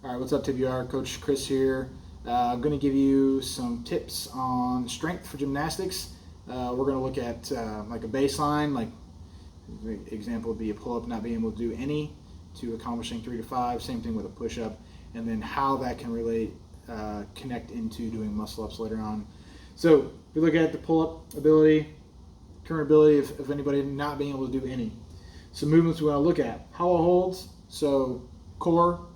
All right, what's up, TBR? Coach Chris here. I'm going to give you some tips on strength for gymnastics. We're going to look at like a baseline, like example would be a pull-up, not being able to do any, to accomplishing 3 to 5. Same thing with a push-up, and then how that can relate, connect into doing muscle-ups later on. So if we look at the pull-up ability, current ability of anybody not being able to do any. Some movements we want to look at: hollow holds, so core.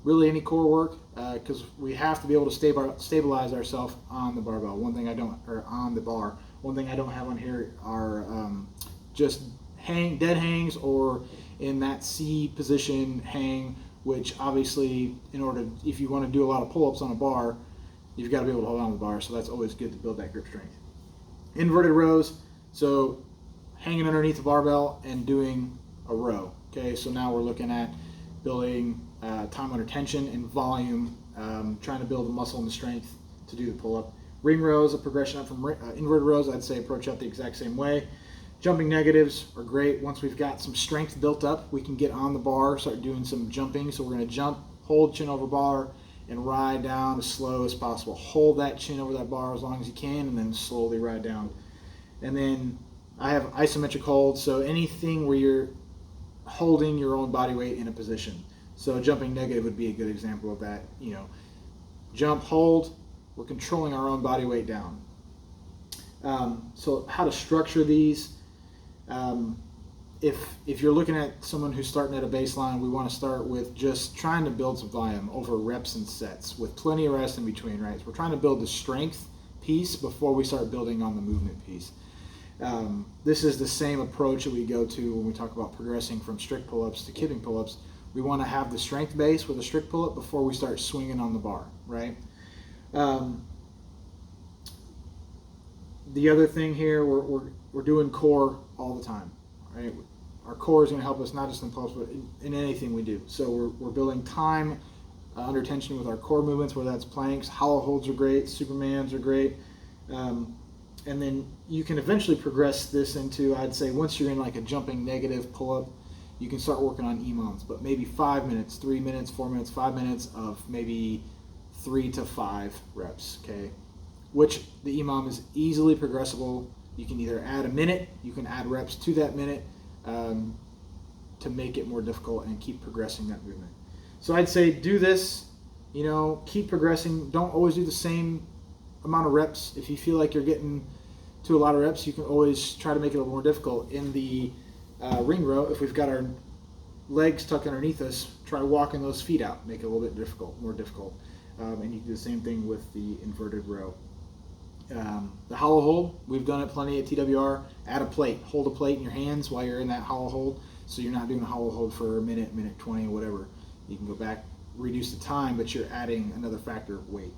Really any core work, because we have to be able to stabilize ourselves on the barbell. On the bar. One thing I don't have on here are just dead hangs, or in that C position hang, which obviously if you want to do a lot of pull-ups on a bar, you've got to be able to hold on to the bar, so that's always good to build that grip strength. Inverted rows, so hanging underneath the barbell and doing a row. Okay, so now we're looking at building time under tension and volume, trying to build the muscle and the strength to do the pull-up. Ring rows, a progression up from inverted rows, I'd say approach that the exact same way. Jumping negatives are great. Once we've got some strength built up, we can get on the bar, start doing some jumping. So we're going to jump, hold chin over bar, and ride down as slow as possible. Hold that chin over that bar as long as you can, and then slowly ride down. And then I have isometric hold, so anything where you're holding your own body weight in a position. So jumping negative would be a good example of that. Jump, hold, we're controlling our own body weight down. So how to structure these. If you're looking at someone who's starting at a baseline, we want to start with just trying to build some volume over reps and sets with plenty of rest in between, right? So we're trying to build the strength piece before we start building on the movement piece. This is the same approach that we go to when we talk about progressing from strict pull-ups to kipping pull-ups. We want to have the strength base with a strict pull-up before we start swinging on the bar, right? The other thing here, we're doing core all the time, right? Our core is going to help us not just in pull-ups, but in anything we do. So we're building time under tension with our core movements, whether that's planks, hollow holds are great, Supermans are great. And then you can eventually progress this into, I'd say, once you're in like a jumping negative pull-up, you can start working on EMOMs, but maybe 5 minutes, 3 minutes, 4 minutes, 5 minutes of maybe 3 to 5 reps, okay? Which the EMOM is easily progressible. You can either add a minute, you can add reps to that minute to make it more difficult and keep progressing that movement. So I'd say do this, keep progressing. Don't always do the same amount of reps. If you feel like you're getting to a lot of reps, you can always try to make it a little more difficult. In the ring row, if we've got our legs tucked underneath us, try walking those feet out, make it a little bit more difficult. And you can do the same thing with the inverted row. The hollow hold, we've done it plenty at TWR. Add a plate, hold a plate in your hands while you're in that hollow hold, so you're not doing a hollow hold for a minute, minute 20, whatever. You can go back, reduce the time, but you're adding another factor of weight.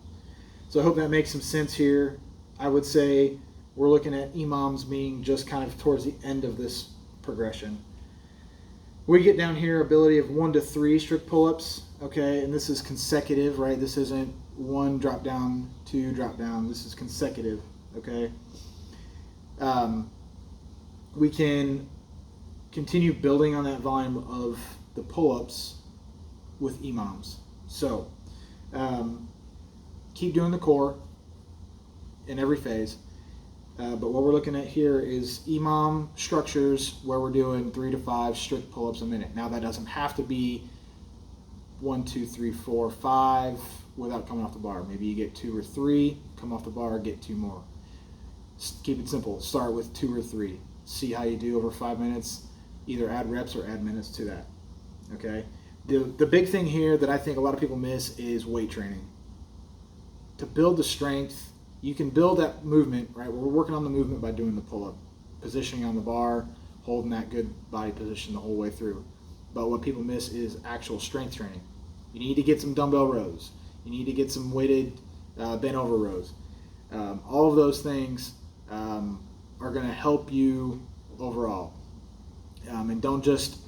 So I hope that makes some sense here. I would say we're looking at EMOMs being just kind of towards the end of this progression. We get down here, ability of 1 to 3 strict pull-ups, okay, and this is consecutive, right? This isn't 1 drop down, 2 drop down. This is consecutive, okay? We can continue building on that volume of the pull-ups with EMOMs. So keep doing the core in every phase. But what we're looking at here is EMOM structures where we're doing 3 to 5 strict pull-ups a minute. Now that doesn't have to be 1, 2, 3, 4, 5 without coming off the bar. Maybe you get 2 or 3, come off the bar, get 2 more. Keep it simple. Start with 2 or 3. See how you do over 5 minutes. Either add reps or add minutes to that. Okay. The big thing here that I think a lot of people miss is weight training. To build the strength, you can build that movement, right? We're working on the movement by doing the pull-up, positioning on the bar, holding that good body position the whole way through. But what people miss is actual strength training. You need to get some dumbbell rows. You need to get some weighted bent over rows. All of those things are going to help you overall. And don't just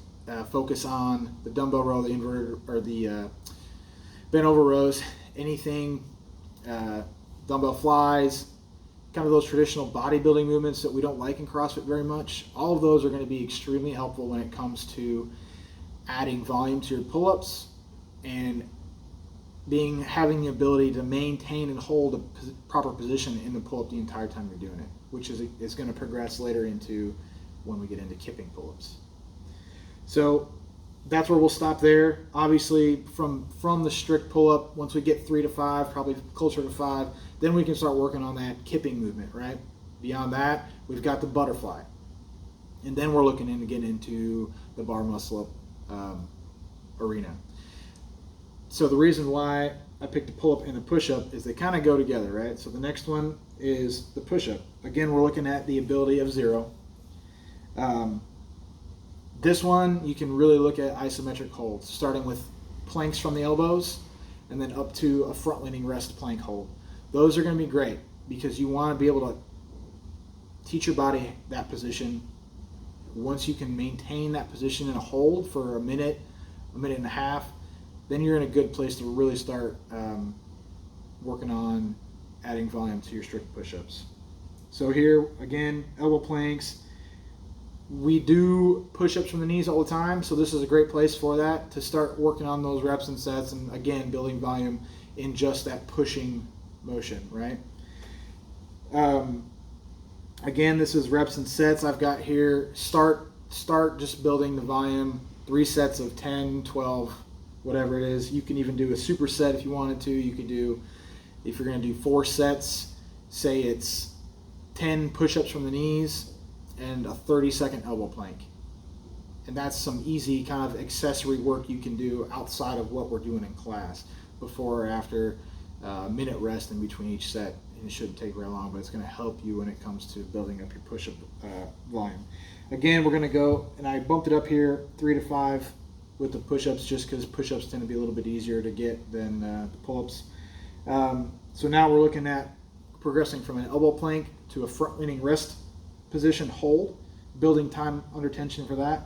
focus on the dumbbell row, the inverted, or the bent over rows. Anything, dumbbell flies, kind of those traditional bodybuilding movements that we don't like in CrossFit very much. All of those are going to be extremely helpful when it comes to adding volume to your pull-ups and having the ability to maintain and hold a proper position in the pull-up the entire time you're doing it, which is going to progress later into when we get into kipping pull-ups. So that's where we'll stop there. Obviously, from the strict pull-up, once we get 3 to 5, probably closer to 5, then we can start working on that kipping movement, right? Beyond that, we've got the butterfly. And then we're looking to get into the bar muscle-up arena. So the reason why I picked the pull-up and the push-up is they kind of go together, right? So the next one is the push-up. Again, we're looking at the ability of 0. This one, you can really look at isometric holds, starting with planks from the elbows and then up to a front-leaning rest plank hold. Those are going to be great because you want to be able to teach your body that position. Once you can maintain that position in a hold for a minute and a half, then you're in a good place to really start working on adding volume to your strict push-ups. So here, again, elbow planks. We do push-ups from the knees all the time, so this is a great place for that, to start working on those reps and sets, and again, building volume in just that pushing motion, right? Again, this is reps and sets I've got here. Start just building the volume, 3 sets of 10, 12, whatever it is. You can even do a superset if you wanted to. You could do, if you're going to do 4 sets, say it's 10 push-ups from the knees and a 30-second elbow plank. And that's some easy kind of accessory work you can do outside of what we're doing in class, before or after a minute rest in between each set. And it shouldn't take very long, but it's going to help you when it comes to building up your push-up volume. Again, we're going to go, and I bumped it up here, 3 to 5 with the push-ups, just because push-ups tend to be a little bit easier to get than the pull-ups. So now we're looking at progressing from an elbow plank to a front-leaning rest position hold, building time under tension for that.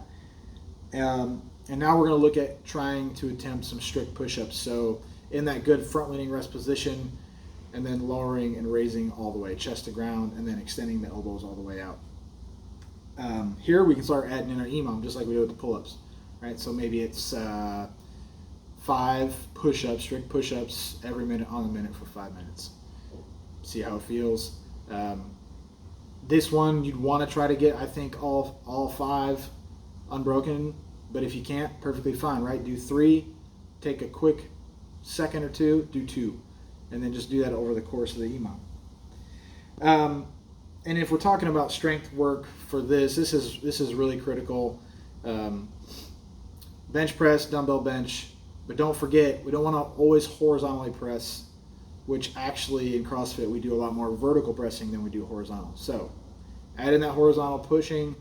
And now we're going to look at trying to attempt some strict push-ups. So in that good front-leaning rest position, and then lowering and raising all the way, chest to ground, and then extending the elbows all the way out. Here we can start adding in our EMOM, just like we do with the pull-ups, right? So maybe it's 5 push-ups, strict push-ups every minute on the minute for 5 minutes. See how it feels. This one you'd want to try to get, I think, all 5 unbroken, but if you can't, perfectly fine, right? Do 3, take a quick second or 2, do 2, and then just do that over the course of the EMOM. And if we're talking about strength work for this is really critical. Bench press, dumbbell bench, but don't forget, we don't want to always horizontally press, which actually in CrossFit we do a lot more vertical pressing than we do horizontal. So add in that horizontal pushing,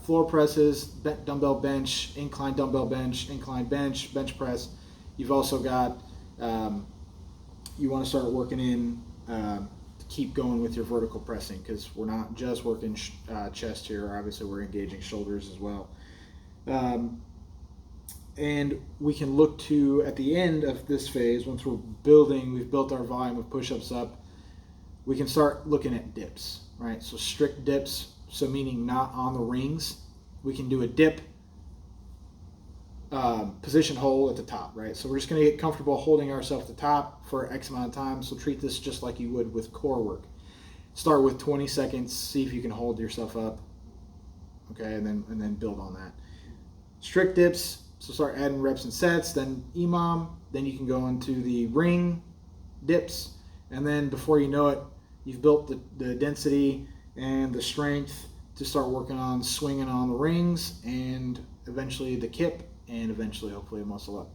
floor presses, dumbbell bench, incline dumbbell bench, incline bench, bench press. You've also got, you want to start working in to keep going with your vertical pressing, because we're not just working chest here. Obviously we're engaging shoulders as well. And we can look to, at the end of this phase, once we've built our volume of push-ups up, we can start looking at dips, right? So strict dips, so meaning not on the rings. We can do a dip, position hold at the top, right? So we're just going to get comfortable holding ourselves at the top for X amount of time. So treat this just like you would with core work. Start with 20 seconds, see if you can hold yourself up, okay, and then build on that. Strict dips, so start adding reps and sets, then EMOM, then you can go into the ring dips, and then before you know it, you've built the density and the strength to start working on swinging on the rings, and eventually the kip, and eventually hopefully a muscle up.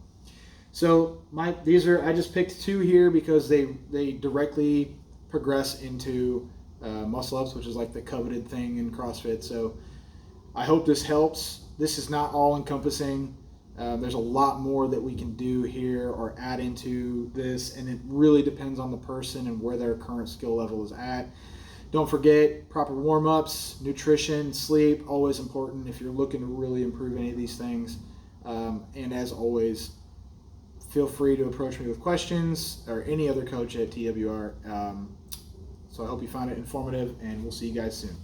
So I just picked 2 here because they directly progress into muscle ups, which is like the coveted thing in CrossFit. So I hope this helps. This is not all encompassing. There's a lot more that we can do here or add into this, and it really depends on the person and where their current skill level is at. Don't forget proper warm-ups, nutrition, sleep, always important if you're looking to really improve any of these things. And as always, feel free to approach me with questions, or any other coach at TWR. So I hope you find it informative, and we'll see you guys soon.